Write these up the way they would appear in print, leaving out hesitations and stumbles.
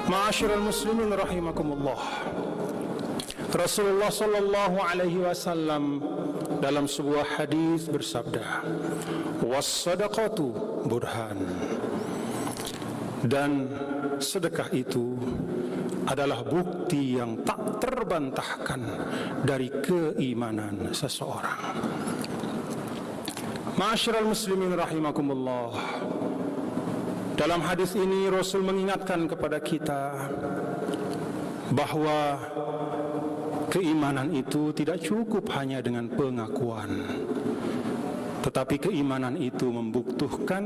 Ma'asyiral muslimin rahimakumullah. Rasulullah sallallahu alaihi wasallam dalam sebuah hadis bersabda, "Was-shadaqatu burhan." Dan sedekah itu adalah bukti yang tak terbantahkan dari keimanan seseorang. Ma'asyiral muslimin rahimakumullah. Dalam hadis ini Rasul mengingatkan kepada kita bahwa keimanan itu tidak cukup hanya dengan pengakuan, tetapi keimanan itu membutuhkan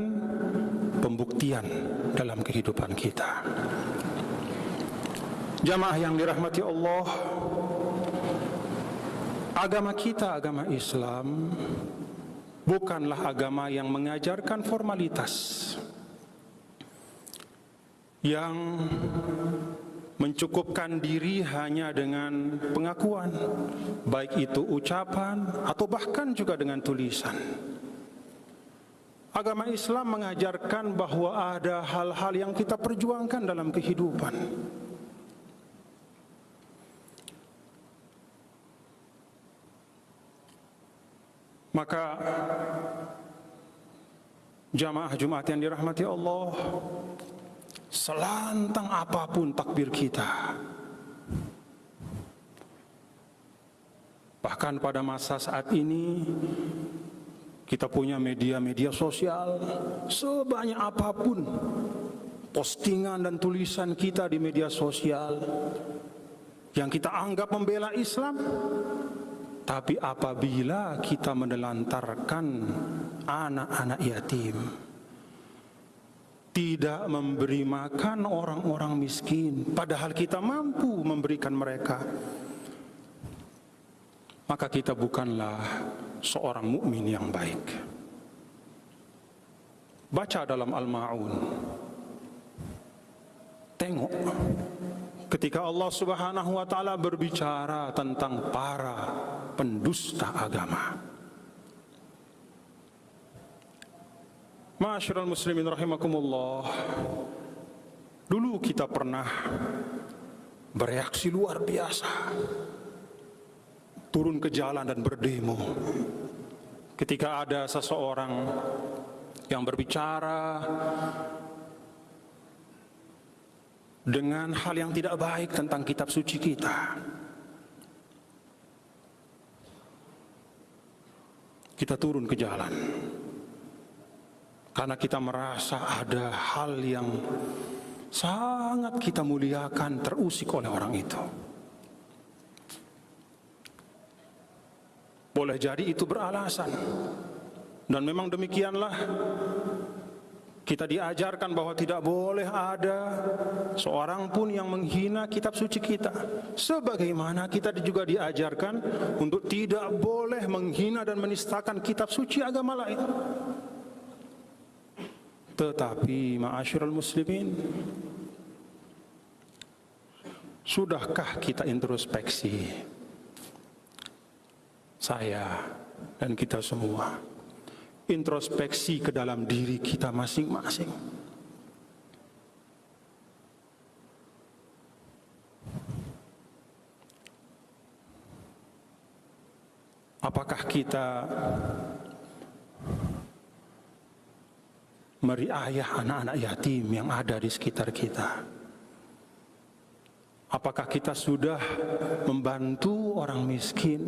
pembuktian dalam kehidupan kita. Jamaah yang dirahmati Allah, agama kita, agama Islam, bukanlah agama yang mengajarkan formalitas, yang mencukupkan diri hanya dengan pengakuan, baik itu ucapan atau bahkan juga dengan tulisan. Agama Islam mengajarkan bahwa ada hal-hal yang kita perjuangkan dalam kehidupan. Maka jamaah Jumat yang dirahmati Allah, selantang apapun takbir kita, bahkan pada masa saat ini kita punya media-media sosial, sebanyak apapun postingan dan tulisan kita di media sosial yang kita anggap membela Islam, tapi apabila kita menelantarkan anak-anak yatim, tidak memberi makan orang-orang miskin, padahal kita mampu memberikan mereka, maka kita bukanlah seorang mukmin yang baik. Baca dalam Al-Ma'un, tengok ketika Allah Subhanahu wa ta'ala berbicara tentang para pendusta agama. Ma'asyiral muslimin rahimakumullah, dulu kita pernah bereaksi luar biasa, turun ke jalan dan berdemo ketika ada seseorang yang berbicara dengan hal yang tidak baik tentang kitab suci kita. Kita turun ke jalan karena kita merasa ada hal yang sangat kita muliakan terusik oleh orang itu. Boleh jadi itu beralasan, dan memang demikianlah kita diajarkan bahwa tidak boleh ada seorang pun yang menghina kitab suci kita, sebagaimana kita juga diajarkan untuk tidak boleh menghina dan menistakan kitab suci agama lain. Tetapi ma'asyiral muslimin, sudahkah kita introspeksi, saya dan kita semua introspeksi ke dalam diri kita masing-masing? Apakah kita meriayah anak-anak yatim yang ada di sekitar kita? Apakah kita sudah membantu orang miskin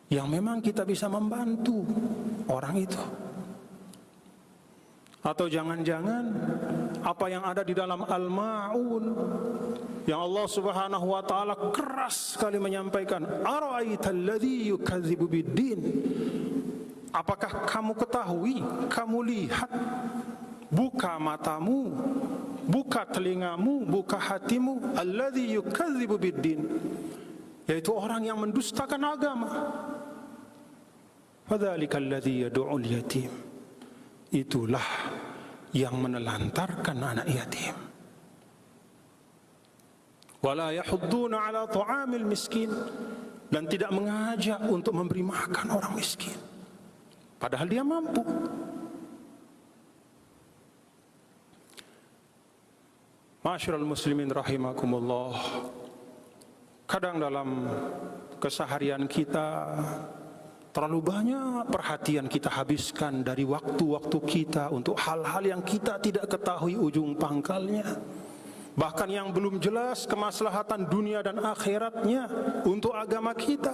yang memang kita bisa membantu orang itu? Atau jangan-jangan apa yang ada di dalam Al-Ma'un yang Allah Subhanahu wa ta'ala keras sekali menyampaikan, ara'aital ladzi yukadzibu biddin, apakah kamu ketahui, kamu lihat, buka matamu, buka telingamu, buka hatimu, alladzi yukadzibu biddin, yaitu orang yang mendustakan agama. Fadzalika alladzi yad'ul yatim, itulah yang menelantarkan anak yatim. Wala yahudduna ala ta'amil miskin, dan tidak mengajak untuk memberi makan orang miskin, padahal dia mampu. Ma'asyiral muslimin rahimakumullah, kadang dalam keseharian kita terlalu banyak perhatian kita habiskan dari waktu-waktu kita untuk hal-hal yang kita tidak ketahui ujung pangkalnya, bahkan yang belum jelas kemaslahatan dunia dan akhiratnya untuk agama kita.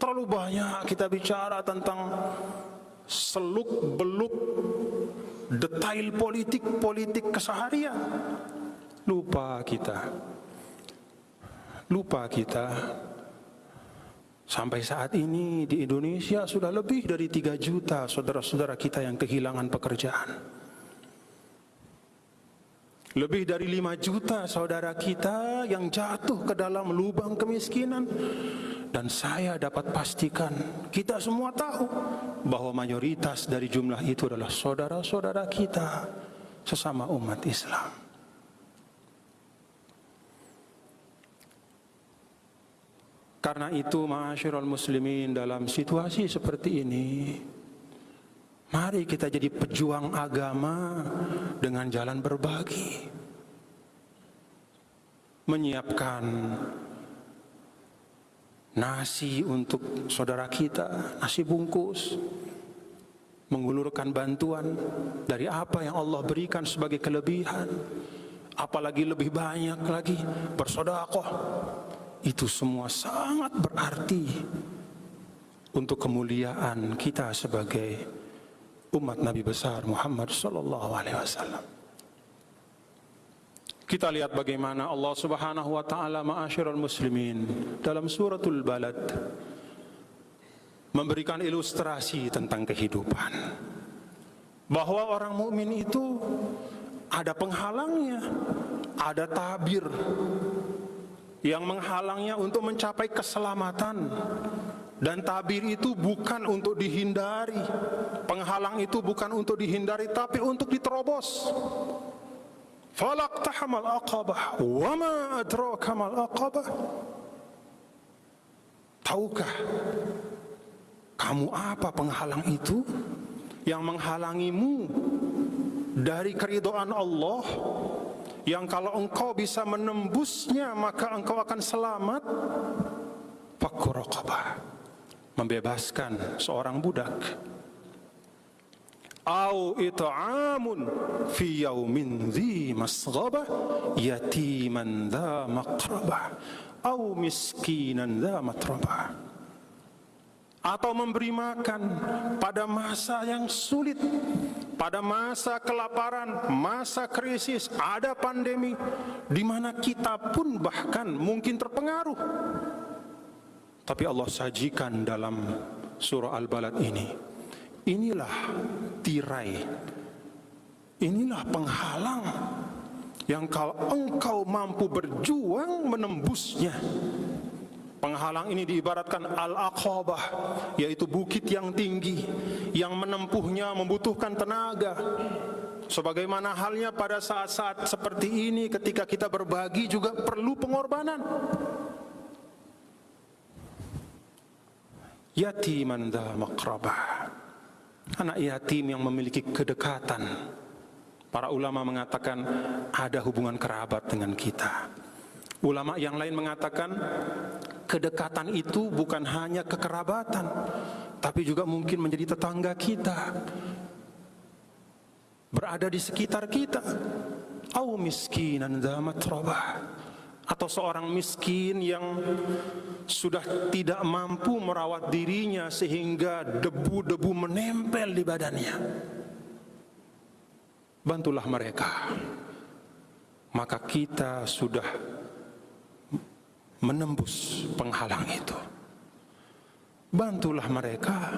Terlalu banyak kita bicara tentang seluk-beluk detail politik keseharian. Lupa kita sampai saat ini di Indonesia sudah lebih dari 3 juta saudara-saudara kita yang kehilangan pekerjaan. Lebih dari 5 juta saudara kita yang jatuh ke dalam lubang kemiskinan. Dan saya dapat pastikan, kita semua tahu bahwa mayoritas dari jumlah itu adalah saudara-saudara kita sesama umat Islam. Karena itu, ma'asyiral muslimin, dalam situasi seperti ini, mari kita jadi pejuang agama dengan jalan berbagi, menyiapkan nasi untuk saudara kita, nasi bungkus, mengulurkan bantuan dari apa yang Allah berikan sebagai kelebihan, apalagi lebih banyak lagi bersedekah. Itu semua sangat berarti untuk kemuliaan kita sebagai umat Nabi besar Muhammad sallallahu alaihi wasallam. Kita lihat bagaimana Allah Subhanahu wa taala, ma'asyiral muslimin, dalam suratul Balad memberikan ilustrasi tentang kehidupan, bahwa orang mukmin itu ada penghalangnya, ada tabir yang menghalangnya untuk mencapai keselamatan. Dan tabir itu bukan untuk dihindari, penghalang itu bukan untuk dihindari, tapi untuk diterobos. Falaqtahamal aqabah, wa ma adraka mal aqabah. Tahukah kamu apa penghalang itu yang menghalangimu dari keridhaan Allah, yang kalau engkau bisa menembusnya maka engkau akan selamat? Fakku raqabah, membebaskan seorang budak. Au it'amun fi yaumin dzi masghabah yatiman dza maqrabah au miskinan dza matrabah. Atau memberi makan pada masa yang sulit, pada masa kelaparan, masa krisis, ada pandemi di mana kita pun bahkan mungkin terpengaruh. Tapi Allah sajikan dalam surah Al-Balad ini, inilah tirai, inilah penghalang yang kalau engkau mampu berjuang menembusnya. Penghalang ini diibaratkan al-aqabah, yaitu bukit yang tinggi yang menempuhnya membutuhkan tenaga. Sebagaimana halnya pada saat-saat seperti ini, ketika kita berbagi juga perlu pengorbanan. Yatiman dza maqrabah, anak yatim yang memiliki kedekatan. Para ulama mengatakan ada hubungan kerabat dengan kita. Ulama yang lain mengatakan kedekatan itu bukan hanya kekerabatan, tapi juga mungkin menjadi tetangga kita, berada di sekitar kita. Au miskinan dza matrabah, atau seorang miskin yang sudah tidak mampu merawat dirinya sehingga debu-debu menempel di badannya. Bantulah mereka, maka kita sudah menembus penghalang itu. Bantulah mereka,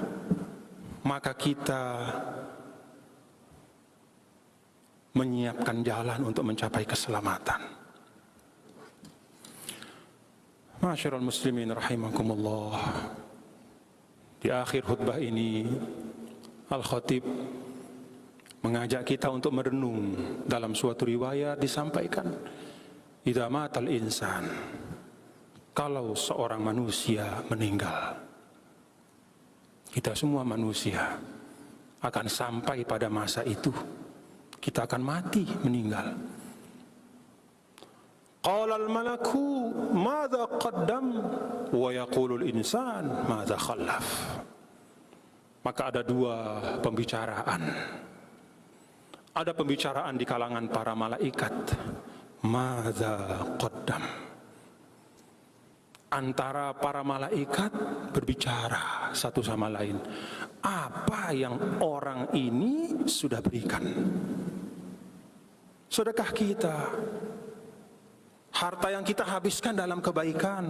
maka kita menyiapkan jalan untuk mencapai keselamatan. Ma'asyiral muslimin rahimakumullah, di akhir khutbah ini Al-Khatib mengajak kita untuk merenung. Dalam suatu riwayat disampaikan, idza matal insan, kalau seorang manusia meninggal, kita semua manusia akan sampai pada masa itu, kita akan mati, meninggal. Qala al-malaku madza qaddam wa yaqulu al-insan madza khallaf. Maka ada dua pembicaraan. Ada pembicaraan di kalangan para malaikat. Madza qaddam. Antara para malaikat berbicara satu sama lain. Apa yang orang ini sudah berikan? Sedekah kita, harta yang kita habiskan dalam kebaikan,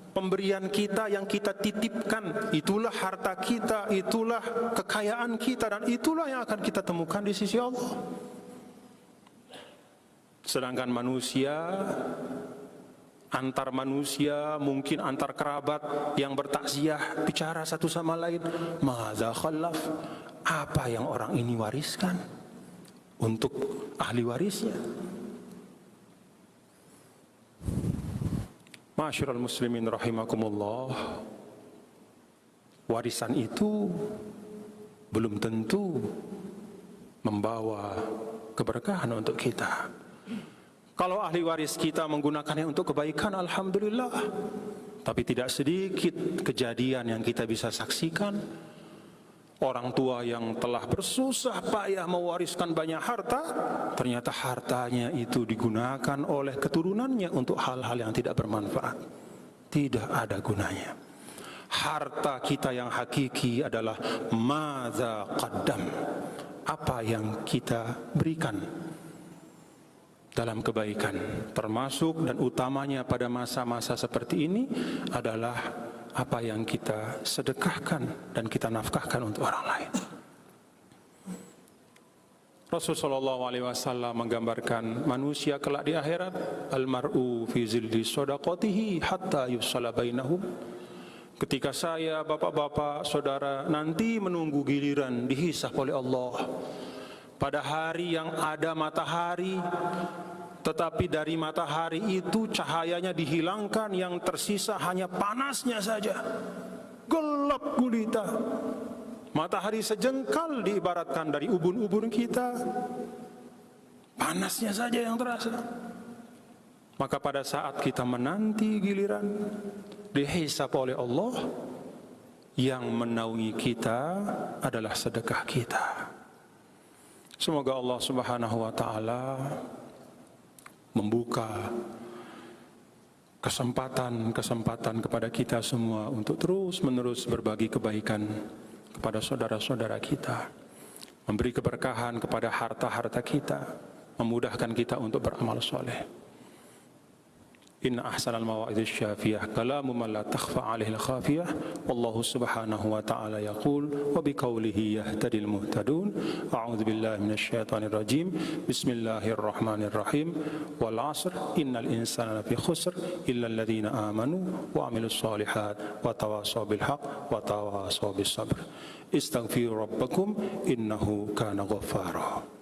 pemberian kita yang kita titipkan, itulah harta kita, itulah kekayaan kita, dan itulah yang akan kita temukan di sisi Allah. Sedangkan manusia, antar manusia, mungkin antar kerabat yang bertakziah, bicara satu sama lain, madza khallaf, apa yang orang ini wariskan untuk ahli warisnya. Ma'asyiral muslimin rahimakumullah, warisan itu belum tentu membawa keberkahan untuk kita. Kalau ahli waris kita menggunakannya untuk kebaikan, alhamdulillah. Tapi tidak sedikit kejadian yang kita bisa saksikan. Orang tua yang telah bersusah payah mewariskan banyak harta, ternyata hartanya itu digunakan oleh keturunannya untuk hal-hal yang tidak bermanfaat. Tidak ada gunanya. Harta kita yang hakiki adalah madza qaddam. Apa yang kita berikan dalam kebaikan, termasuk dan utamanya pada masa-masa seperti ini adalah apa yang kita sedekahkan dan kita nafkahkan untuk orang lain. Rasulullah SAW menggambarkan manusia kelak di akhirat, al-mar'u fi zilli shadaqatihi hatta yufsala bainahum. Ketika saya, bapak-bapak, saudara nanti menunggu giliran dihisab oleh Allah pada hari yang ada matahari, tetapi dari matahari itu cahayanya dihilangkan, yang tersisa hanya panasnya saja. Gelap gulita. Matahari sejengkal diibaratkan dari ubun-ubun kita. Panasnya saja yang terasa. Maka pada saat kita menanti giliran dihisab oleh Allah, yang menaungi kita adalah sedekah kita. Semoga Allah Subhanahu wa taala membuka kesempatan-kesempatan kepada kita semua untuk terus-menerus berbagi kebaikan kepada saudara-saudara kita, memberi keberkahan kepada harta-harta kita, memudahkan kita untuk beramal soleh. Inna ahsanal mawa'idhi syafiyah kalamu man la takhfa alaihi al-khafiyah, wallahu subhanahu wa ta'ala yaqul wa biqaulihi yahtadil muhtadun. A'udzu billahi minasy syaithanir rajim. Bismillahirrahmanirrahim. Wal 'asr innal insana lafi khusr illa alladziina amanu wa 'amilus shalihat wa tawashaw bil haqq wa tawashaw bis sabr. Istaghfiru rabbakum innahu kana ghaffara.